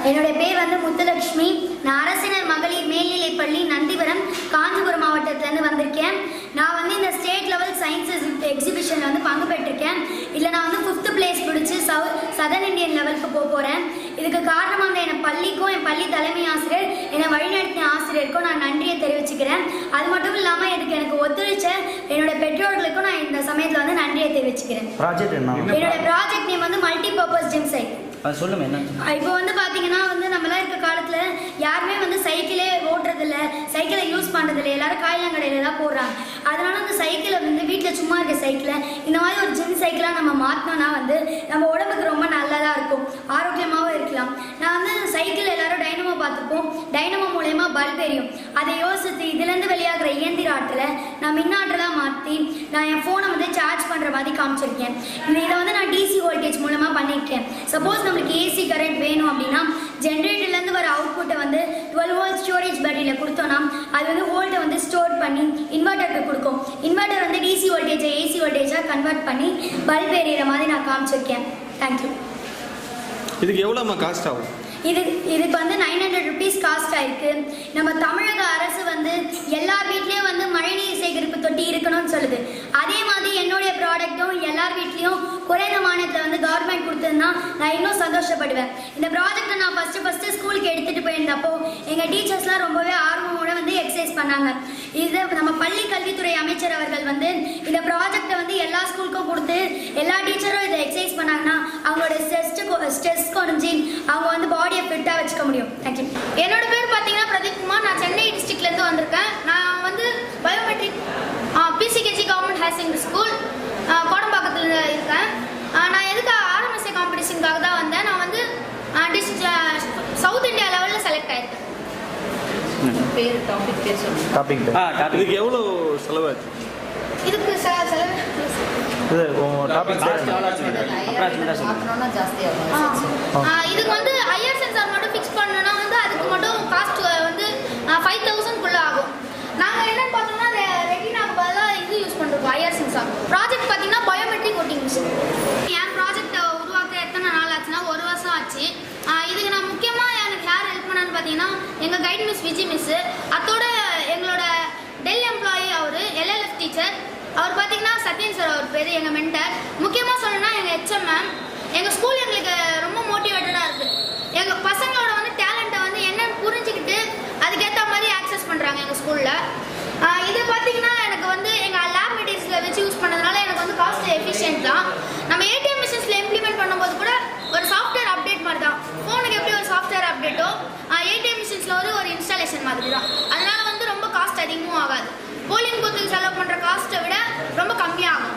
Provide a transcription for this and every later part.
என்னுடைய பேர் வந்து முத்துலட்சுமி. நான் அரசினர் மகளிர் மேல்நிலைப்பள்ளி நந்திபுரம் காஞ்சிபுரம் மாவட்டத்திலேருந்து வந்திருக்கேன். நான் வந்து இந்த ஸ்டேட் லெவல் சயின்ஸ் எக்ஸிபிஷனில் வந்து பங்கு பெற்றிருக்கேன். இதில் நான் வந்து 5th பிளேஸ் பிடிச்சி சதர்ன் இந்தியன் லெவலுக்கு போகிறேன். இதுக்கு காரணமாக என் பள்ளிக்கும் என் பள்ளி தலைமை ஆசிரியர் என்னை வழிநடத்திய ஆசிரியருக்கும் நான் நன்றியை தெரிவிச்சுக்கிறேன். அது மட்டும் இல்லாமல் எனக்கு ஒத்துழைச்ச என்னோட பெற்றோர்களுக்கும் நான் இந்த சமயத்தில் வந்து நன்றியை தெரிவிச்சுக்கிறேன். என்னோட ப்ராஜெக்ட் நேம் வந்து மல்டி பர்பஸ் ஜிம் சைக்கிள். சொல்லுங்க என்ன. இப்போ வந்து பார்த்தீங்கன்னா வந்து நம்மளாம் இருக்க காலத்தில் யாருமே வந்து சைக்கிளே ஓட்டுறதில்ல, சைக்கிளை யூஸ் பண்ணுறதில்ல, எல்லாரும் காயிலங்கடையில் தான் போடுறாங்க. அதனால அந்த சைக்கிளை வந்து வீட்டில் சும்மா இருக்க சைக்கிளை இந்த மாதிரி ஒரு ஜிம் சைக்கிளாக நம்ம மாற்றினோன்னா வந்து நம்ம உடம்புக்கு ரொம்ப நல்லதாக இருக்கும், ஆரோக்கியமாகவும் இருக்கலாம். நான் வந்து சைக்கிள் எல்லாரும் டைனமோ பார்த்துப்போம், டைனமோ மூலயமா பல்ப் எரியும். அதை யோசித்து இதுலேருந்து வெளியாகிற இயந்திர ஆற்றலை நான் மின்னாற்றலாக மாற்றி நான் என் ஃபோனை வந்து சார்ஜ் பண்ணுற மாதிரி காமிச்சிருக்கேன். இதை வந்து நான் டிசி வோல்டேஜ் மூலமாக பண்ணியிருக்கேன். சப்போஸ் நம்மளுக்கு ஏசி கரண்ட் வேணும் அப்படின்னா ஜென்ரேட்டர்லேருந்து வர அவுட்புட்டை வந்து 12 வோல்ட் ஸ்டோரேஜ் பேட்டரியில் கொடுத்தோன்னா அது வந்து வோல்ட்டை வந்து ஸ்டோர் பண்ணி இன்வெர்ட்டருக்கு கொடுக்கும். இன்வெர்ட்டர் வந்து டிசி வோல்டேஜை ஏசி வோல்டேஜாக கன்வெர்ட் பண்ணி பல்ப் எரியிற மாதிரி நான் காமிச்சிருக்கேன். தேங்க்யூ. இதுக்கு எவ்வளோம்மா காஸ்ட் ஆகும்? இதுக்கு வந்து 900 rupees காஸ்ட் ஆயிருக்கு. நம்ம தமிழக அரசு வந்து எல்லார் வீட்லேயும் வந்து மழைநீர் சேகரிப்பு தொட்டி இருக்கணும்னு சொல்லுது. அதே மாதிரி என்னுடைய ப்ராடக்ட்டும் எல்லார் வீட்லேயும் குறைந்த மானியத்தில் வந்து கவர்மெண்ட் கொடுத்ததுன்னா நான் இன்னும் சந்தோஷப்படுவேன். இந்த ப்ராஜெக்டை நான் ஃபஸ்ட்டு ஸ்கூலுக்கு எடுத்துகிட்டு போயிருந்தப்போ எங்கள் டீச்சர்ஸ்லாம் ரொம்பவே ஆர்வமோட வந்து எக்ஸசைஸ் பண்ணாங்க. இதை நம்ம பள்ளி கல்வித்துறை அமைச்சர் அவர்கள் வந்து இந்த ப்ராஜெக்டை வந்து எல்லா ஸ்கூலுக்கும் கொடுத்து எல்லா டீச்சரும் இதை எக்ஸசைஸ் பண்ணாங்கன்னா அவங்களோட ஸ்ட்ரெஸ் குறைஞ்சி அவங்க வந்து பாடியை ஃபிட்டாக வச்சுக்க முடியும். தேங்க்யூ. என்னோட பேர் பார்த்தீங்கன்னா பிரதீப் குமார். நான் சென்னை டிஸ்ட்ரிக்ட்லேருந்து வந்திருக்கேன். நான் வந்து biometric PCKG government higher secondary school கோடம்பாக்கத்தில் இருக்கேன். நான் எதுக்கு ஆர்எம்எஸ்ஏ காம்படிஷனுக்காக தான் வந்தேன். நான் வந்து சவுத் இந்தியா லெவலில் செலக்ட் ஆயிருக்கேன். இதுக்கு எவ்வளோ செலவாச்சு? இதுக்கு செலவு இதுக்கு வந்து ஐஆர் சென்சார் மட்டும் ஃபிக்ஸ் பண்ணணும்னா வந்து அதுக்கு மட்டும் காஸ்ட் வந்து 5000 ஆகும். நாங்கள் என்னன்னு பார்த்தோம்னா ரெட்டினாக்கு பதிலாக இது யூஸ் பண்ணுறோம் ஐஆர் சென்சார். ப்ராஜெக்ட் பார்த்தீங்கன்னா பயோமெட்ரிக் ஓட்டிங் மிஷின். என் ப்ராஜெக்டை உருவாக்க எத்தனை நாள் ஆச்சுன்னா 1 வருஷம் ஆச்சு. இதுக்கு நான் முக்கியமாக எனக்கு யார் ஹெல்ப் பண்ணான்னு பார்த்தீங்கன்னா எங்கள் கைட் மிஸ் விஜி மிஸ், அதோட எங்களோட டெல் எம்ப்ளாயி அவர் எல்எல்எஃப் டீச்சர் அவர் பார்த்தீங்கன்னா சத்யன் சார், அவர் பேர் எங்கள் மென்டர். முக்கியமாக சொல்லணும்னா எங்கள் ஹெச்எம் மேம். எங்கள் ஸ்கூல் எங்களுக்கு ரொம்ப மோட்டிவேட்டடாக இருக்குது. எங்கள் பசங்களோட வந்து டேலண்ட்டை வந்து என்னன்னு புரிஞ்சுக்கிட்டு அதுக்கேற்ற மாதிரி ஆக்சஸ் பண்ணுறாங்க எங்கள் ஸ்கூலில். இது பார்த்தீங்கன்னா எனக்கு வந்து எங்கள் லேப் மெட்டீரியல்ஸில் வச்சு யூஸ் பண்ணதுனால எனக்கு வந்து காஸ்ட் எஃபிஷியன்ட் தான். நம்ம ஏடிஎம் மிஷின்ஸில் இம்ப்ளிமெண்ட் பண்ணும்போது கூட ஒரு சாஃப்ட்வேர் அப்டேட் மாதிரி தான். ஃபோனுக்கு எப்படி ஒரு சாஃப்ட்வேர் அப்டேட்டோ ஏடிஎம் மிஷின்ஸில் ஒரு இன்ஸ்டாலேஷன் மாதிரி தான். அதனால வந்து ரொம்ப காஸ்ட் அதிகமும் ஆகாது. போலிங் பூத்துக்கு செலவு பண்ணுற காஸ்ட்டை விட ரொம்ப கம்மியாகும்.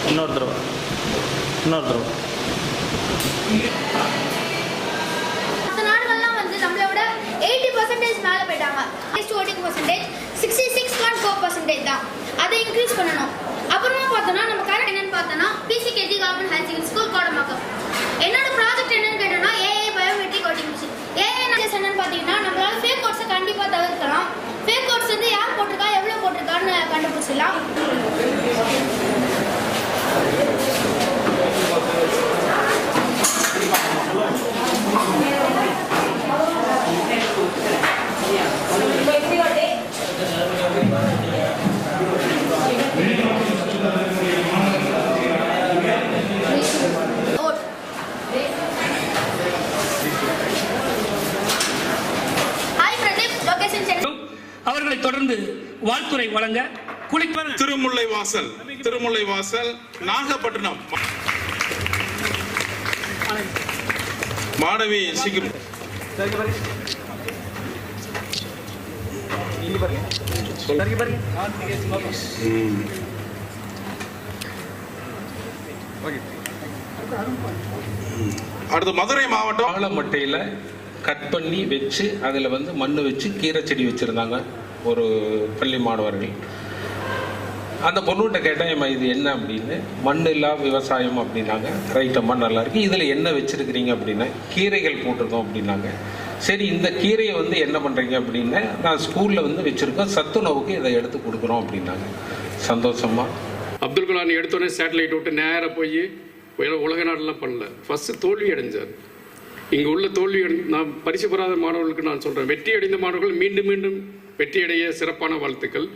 இன்னொரு தடவை மற்ற நாடுகள்லாம் வந்து நம்மளோட 80% மேலே போயிட்டாங்க. ஓட்டிங் பர்சன்டேஜ் 66.4% தான். அதை இன்க்ரீஸ் பண்ணணும். அப்புறமா பார்த்தோன்னா நம்ம கரெக்ட் என்னன்னு பார்த்தோன்னா PCKG government higher secondary school Kodambakkam. என்னோட ப்ராஜெக்ட் என்னன்னு கேட்டோம்னா AI biometric voting machine. AI என்னன்னு பார்த்தீங்கன்னா நம்மளால ஃபேக் கோட்ஸை கண்டிப்பாக தவிர்க்கலாம். ஃபேக் கோட்ஸ் வந்து யார் போட்டிருக்கா எவ்வளோ போட்டிருக்கான்னு கண்டுபிடிச்சிடலாம். அவர்களை தொடர்ந்து வாழ்த்துறை வழங்க திருமுல்லை வாசல் நாகப்பட்டினம் மாணவி ஓகே. அடுத்து மதுரை மாவட்டம். ஆலமட்டையில் கட் பண்ணி வச்சு அதில் வந்து மண் வச்சு கீரை செடி வச்சுருந்தாங்க ஒரு பள்ளி மாணவர்கள். அந்த பொண்ணுகிட்ட கேட்டேன், இது என்ன அப்படின்னு. மண் இல்லா விவசாயம் அப்படின்னாங்க. ரைட் அம்மா, நல்லா இருக்கு. இதில் என்ன வச்சுருக்கிறீங்க அப்படின்னா, கீரைகள் போட்டிருக்கோம் அப்படின்னாங்க. சரி, இந்த கீரையை வந்து என்ன பண்ணுறீங்க அப்படின்னு, நான் ஸ்கூலில் வந்து வச்சுருக்கோம், சத்துணவுக்கு இதை எடுத்து கொடுக்குறோம் அப்படின்னாங்க. சந்தோஷமா. அப்துல் கலாம் எடுத்தோடனே சேட்டலைட் விட்டு நேராக போய் உலக நாடெல்லாம் பண்ணல. ஃபஸ்ட்டு தோல்வி அடைஞ்சார். இங்கே உள்ள தோல்வி நான் பரிசு பெறாத மாணவர்களுக்கு நான் சொல்கிறேன், வெற்றி அடைந்த மாணவர்கள் மீண்டும் மீண்டும் வெற்றி அடைய சிறப்பான வாழ்த்துக்கள்.